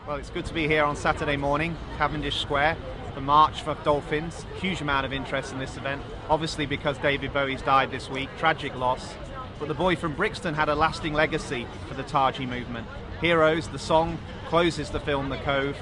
Well, it's good to be here on Saturday morning, Cavendish Square, the March for Dolphins. Huge amount of interest in this event, obviously because David Bowie's died this week, tragic loss. But the boy from Brixton had a lasting legacy for the Taiji movement. Heroes, the song, closes the film The Cove.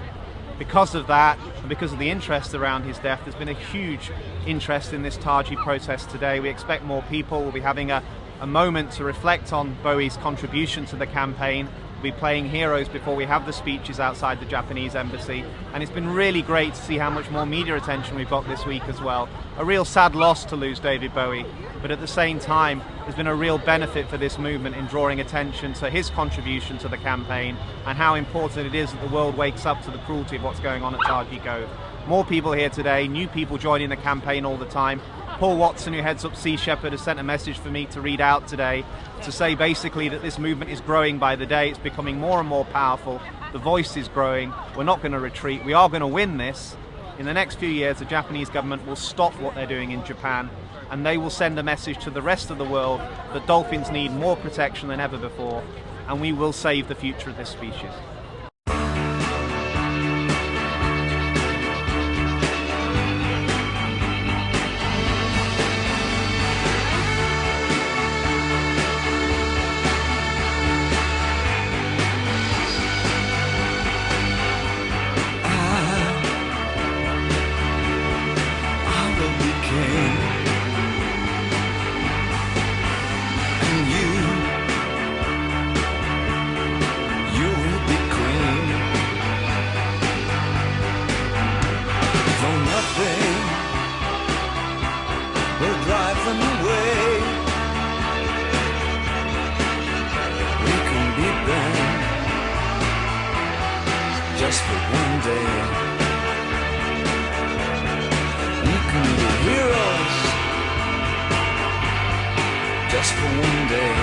Because of that, and because of the interest around his death, there's been a huge interest in this Taiji protest today. We expect more people. We'll be having a moment to reflect on Bowie's contribution to the campaign. We'll be playing Heroes before we have the speeches outside the Japanese embassy. And it's been really great to see how much more media attention we've got this week as well. A real sad loss to lose David Bowie, but at the same time, there's been a real benefit for this movement in drawing attention to his contribution to the campaign and how important it is that the world wakes up to the cruelty of what's going on at Taiji Cove. More people here today, new people joining the campaign all the time. Paul Watson, who heads up Sea Shepherd, has sent a message for me to read out today to say basically that this movement is growing by the day. It's becoming more and more powerful. The voice is growing. We're not going to retreat. We are going to win this. In the next few years, the Japanese government will stop what they're doing in Japan, and they will send a message to the rest of the world that dolphins need more protection than ever before, and we will save the future of this species. Just for one day, we can be heroes. Just for one day,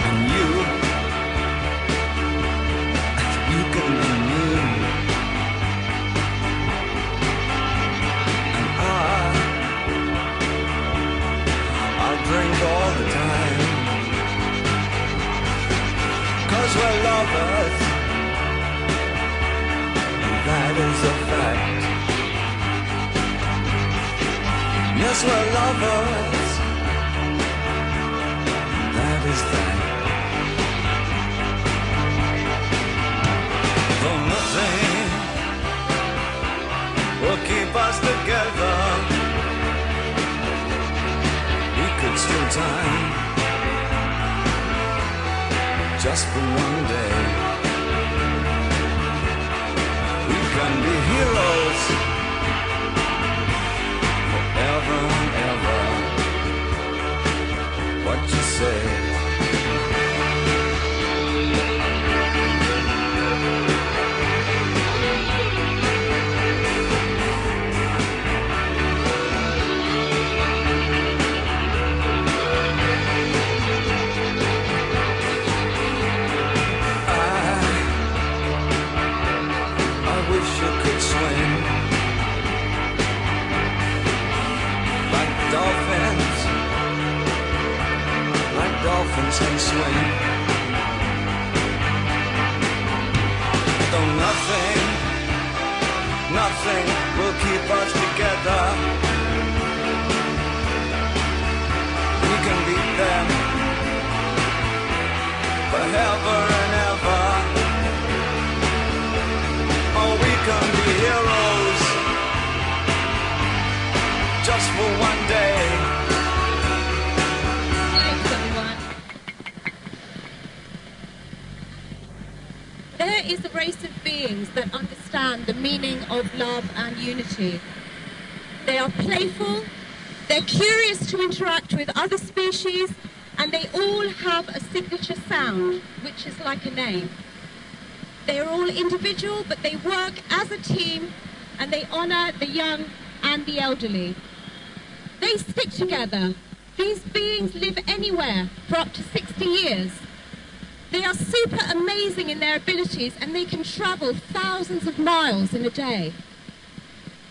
and you can be me, and I'll drink all the time. 'Cause we're lovers, and that is a fact. Yes, we're lovers, and that is that. Though nothing will keep us together, we could steal time just for one day. We can be heroes forever and ever. What you say? Dolphins can swim. Though nothing will keep us together. We can beat them forever and ever. Oh, we can be heroes just for one day. There is a race of beings that understand the meaning of love and unity. They are playful, they're curious to interact with other species, and they all have a signature sound, which is like a name. They are all individual, but they work as a team, and they honor the young and the elderly. They stick together. These beings live anywhere for up to 60 years. They are super amazing in their abilities, and they can travel thousands of miles in a day.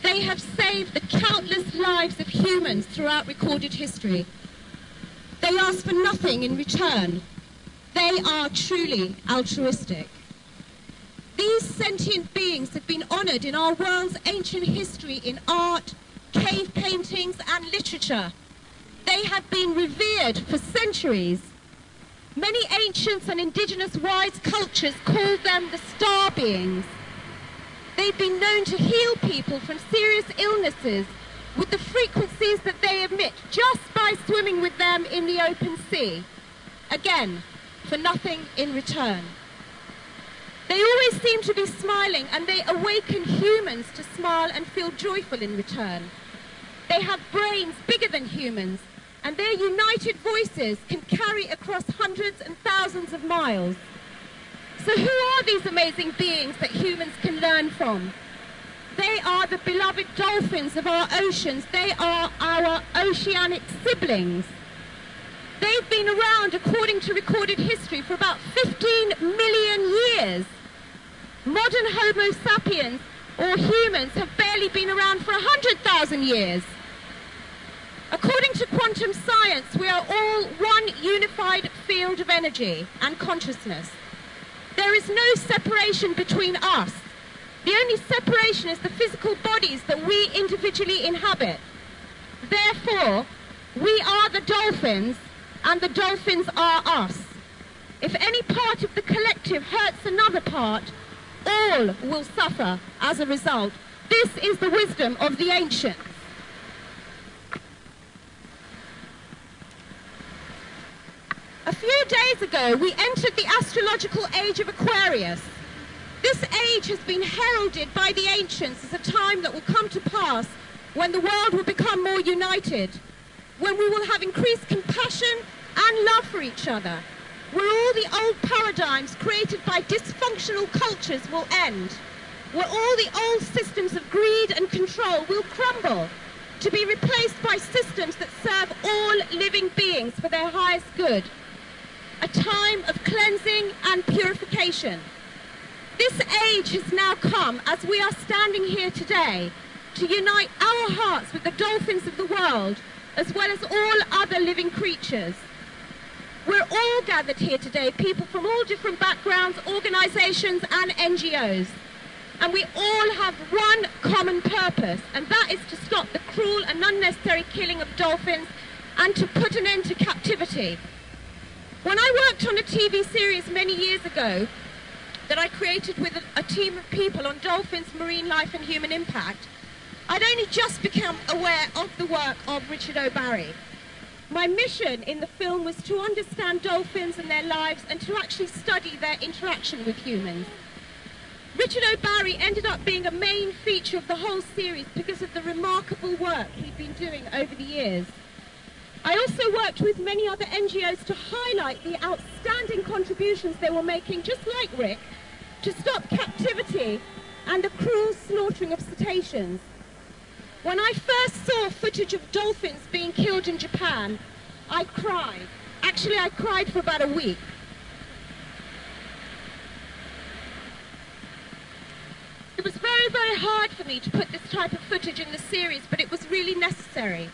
They have saved the countless lives of humans throughout recorded history. They ask for nothing in return. they are truly altruistic. These sentient beings have been honored in our world's ancient history in art, cave paintings, and literature. They have been revered for centuries. Many ancient and indigenous wise cultures call them the star beings. They've been known to heal people from serious illnesses with the frequencies that they emit just by swimming with them in the open sea. Again, for nothing in return. They always seem to be smiling, and they awaken humans to smile and feel joyful in return. They have brains bigger than humans, and their united voices can carry across hundreds and thousands of miles. So who are these amazing beings that humans can learn from? They are the beloved dolphins of our oceans. They are our oceanic siblings. They've been around, according to recorded history, for about 15 million years. Modern Homo sapiens, or humans, have barely been around for 100,000 years. According to quantum science, we are all one unified field of energy and consciousness. There is no separation between us. The only separation is the physical bodies that we individually inhabit. Therefore, we are the dolphins, and the dolphins are us. If any part of the collective hurts another part, all will suffer as a result. This is the wisdom of the ancients. A few days ago, we entered the astrological age of Aquarius. This age has been heralded by the ancients as a time that will come to pass when the world will become more united, when we will have increased compassion and love for each other, where all the old paradigms created by dysfunctional cultures will end, where all the old systems of greed and control will crumble, to be replaced by systems that serve all living beings for their highest good. A time of cleansing and purification. This age has now come as we are standing here today to unite our hearts with the dolphins of the world, as well as all other living creatures. We're all gathered here today, people from all different backgrounds, organizations, and NGOs. And we all have one common purpose, and that is to stop the cruel and unnecessary killing of dolphins and to put an end to captivity. When I worked on a TV series many years ago that I created with a team of people on dolphins, marine life, and human impact, I'd only just become aware of the work of Richard O'Barry. My mission in the film was to understand dolphins and their lives and to actually study their interaction with humans. Richard O'Barry ended up being a main feature of the whole series because of the remarkable work he'd been doing over the years. I also worked with many other NGOs to highlight the outstanding contributions they were making, just like Rick, to stop captivity and the cruel slaughtering of cetaceans. When I first saw footage of dolphins being killed in Japan, I cried. Actually, I cried for about a week. It was very, very hard for me to put this type of footage in the series, but it was really necessary.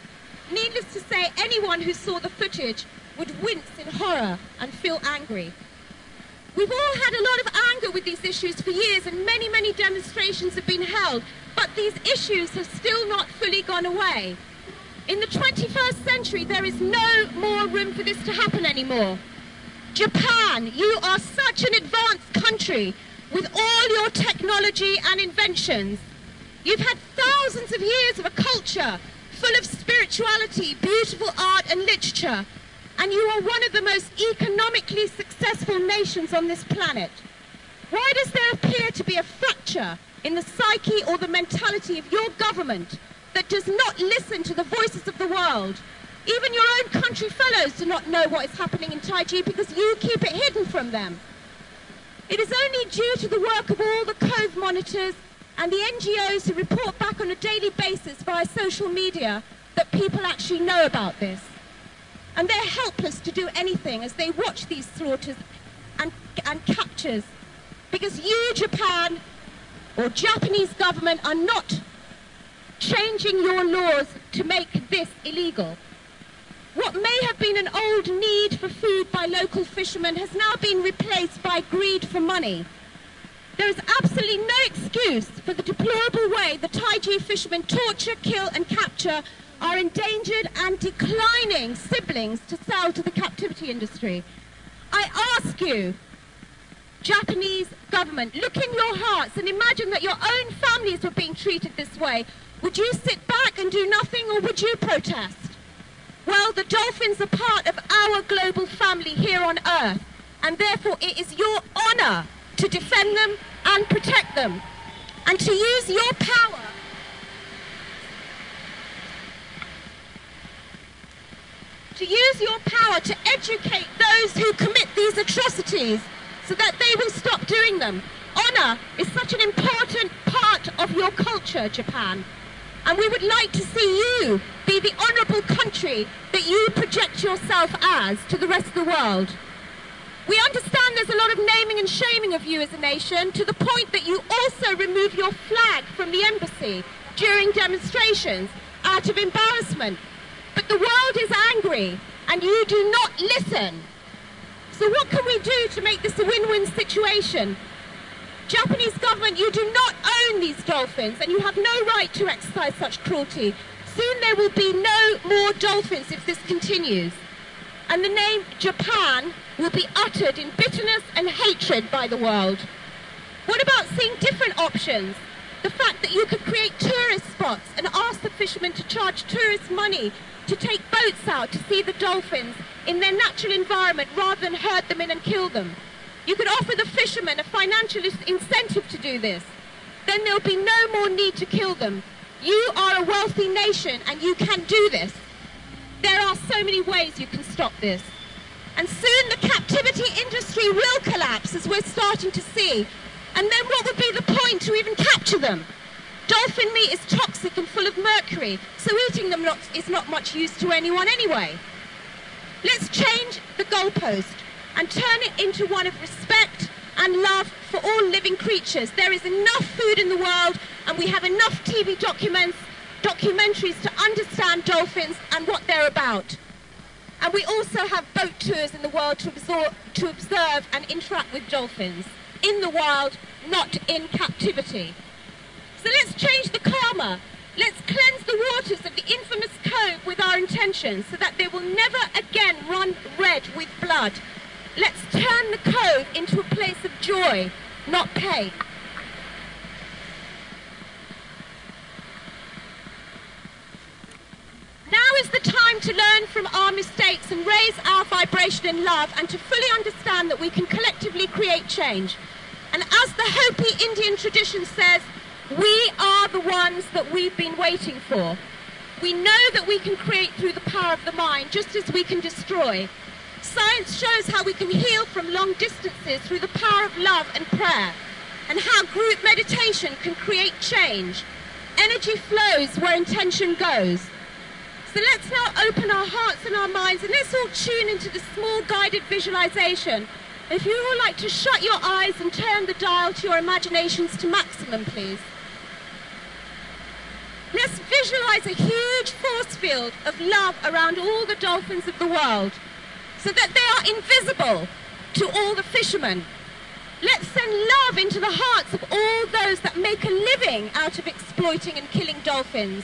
Needless to say, anyone who saw the footage would wince in horror and feel angry. We've all had a lot of anger with these issues for years, and many, many demonstrations have been held, but these issues have still not fully gone away. In the 21st century, there is no more room for this to happen anymore. Japan, you are such an advanced country with all your technology and inventions. You've had thousands of years of a culture full of spirituality, beautiful art and literature, and you are one of the most economically successful nations on this planet. Why does there appear to be a fracture in the psyche or the mentality of your government that does not listen to the voices of the world? Even your own country fellows do not know what is happening in Taiji because you keep it hidden from them. It is only due to the work of all the cove monitors and the NGOs who report back on a daily basis via social media that people actually know about this. And they're helpless to do anything as they watch these slaughters and captures, because you, Japan, or Japanese government, are not changing your laws to make this illegal. What may have been an old need for food by local fishermen has now been replaced by greed for money. There is absolutely no excuse for the deplorable way the Taiji fishermen torture, kill and capture our endangered and declining siblings to sell to the captivity industry. I ask you, Japanese government, look in your hearts and imagine that your own families were being treated this way. Would you sit back and do nothing, or would you protest? Well, the dolphins are part of our global family here on Earth, and therefore it is your honor to defend them and protect them, and to use your power to educate those who commit these atrocities so that they will stop doing them. Honor is such an important part of your culture, Japan. And we would like to see you be the honourable country that you project yourself as to the rest of the world. We understand there's a lot of naming and shaming of you as a nation, to the point that you also remove your flag from the embassy during demonstrations out of embarrassment. But the world is angry and you do not listen. So what can we do to make this a win-win situation? Japanese government, you do not own these dolphins and you have no right to exercise such cruelty. Soon there will be no more dolphins if this continues. And the name Japan will be uttered in bitterness and hatred by the world. What about seeing different options? The fact that you could create tourist spots and ask the fishermen to charge tourist money to take boats out to see the dolphins in their natural environment rather than herd them in and kill them. You could offer the fishermen a financial incentive to do this. Then there'll be no more need to kill them. You are a wealthy nation and you can do this. There are so many ways you can stop this. And soon the captivity industry will collapse, as we're starting to see. And then what would be the point to even capture them? Dolphin meat is toxic and full of mercury, so eating them is not much use to anyone anyway. Let's change the goalpost and turn it into one of respect and love for all living creatures. There is enough food in the world, and we have enough TV documentaries to understand dolphins and what they're about. And we also have boat tours in the world to observe and interact with dolphins in the wild, not in captivity. So let's change the karma. Let's cleanse the waters of the infamous cove with our intentions so that they will never again run red with blood. Let's turn the cove into a place of joy, not pain. Now is the time to learn from our mistakes and raise our vibration in love, and to fully understand that we can collectively create change. And as the Hopi Indian tradition says, we are the ones that we've been waiting for. We know that we can create through the power of the mind, just as we can destroy. Science shows how we can heal from long distances through the power of love and prayer, and how group meditation can create change. Energy flows where intention goes. So let's now open our hearts and our minds, and let's all tune into the small guided visualization. If you would like to shut your eyes and turn the dial to your imaginations to maximum, please. Let's visualize a huge force field of love around all the dolphins of the world, so that they are invisible to all the fishermen. Let's send love into the hearts of all those that make a living out of exploiting and killing dolphins.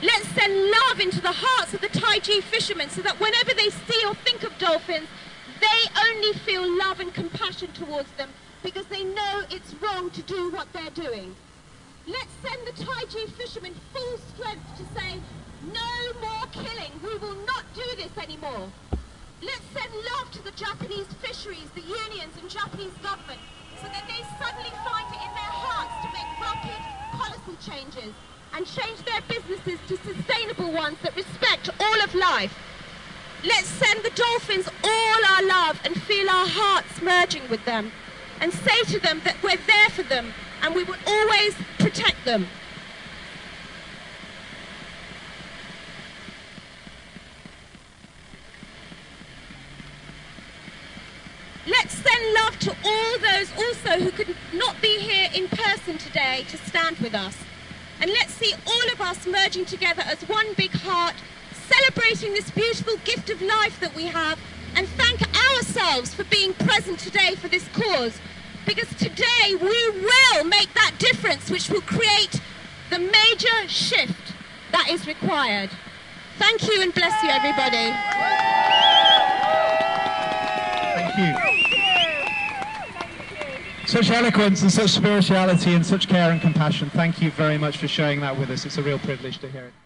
Let's send love into the hearts of the Taiji fishermen, so that whenever they see or think of dolphins, they only feel love and compassion towards them, because they know it's wrong to do what they're doing. Let's send the Taiji fishermen full strength to say, no more killing, we will not do this anymore. Let's send love to the Japanese fisheries, the unions and Japanese government, so that they suddenly find it in their hearts to make rapid policy changes and change their businesses to sustainable ones that respect all of life. Let's send the dolphins all our love and feel our hearts merging with them, and say to them that we're there for them and we will always protect them. Let's send love to all those also who could not be here in person today to stand with us. And let's see all of us merging together as one big heart, celebrating this beautiful gift of life that we have, and thank ourselves for being present today for this cause, because today we will make that difference which will create the major shift that is required. Thank you and bless you, everybody. Thank you. Such eloquence and such spirituality and such care and compassion. Thank you very much for sharing that with us. It's a real privilege to hear it.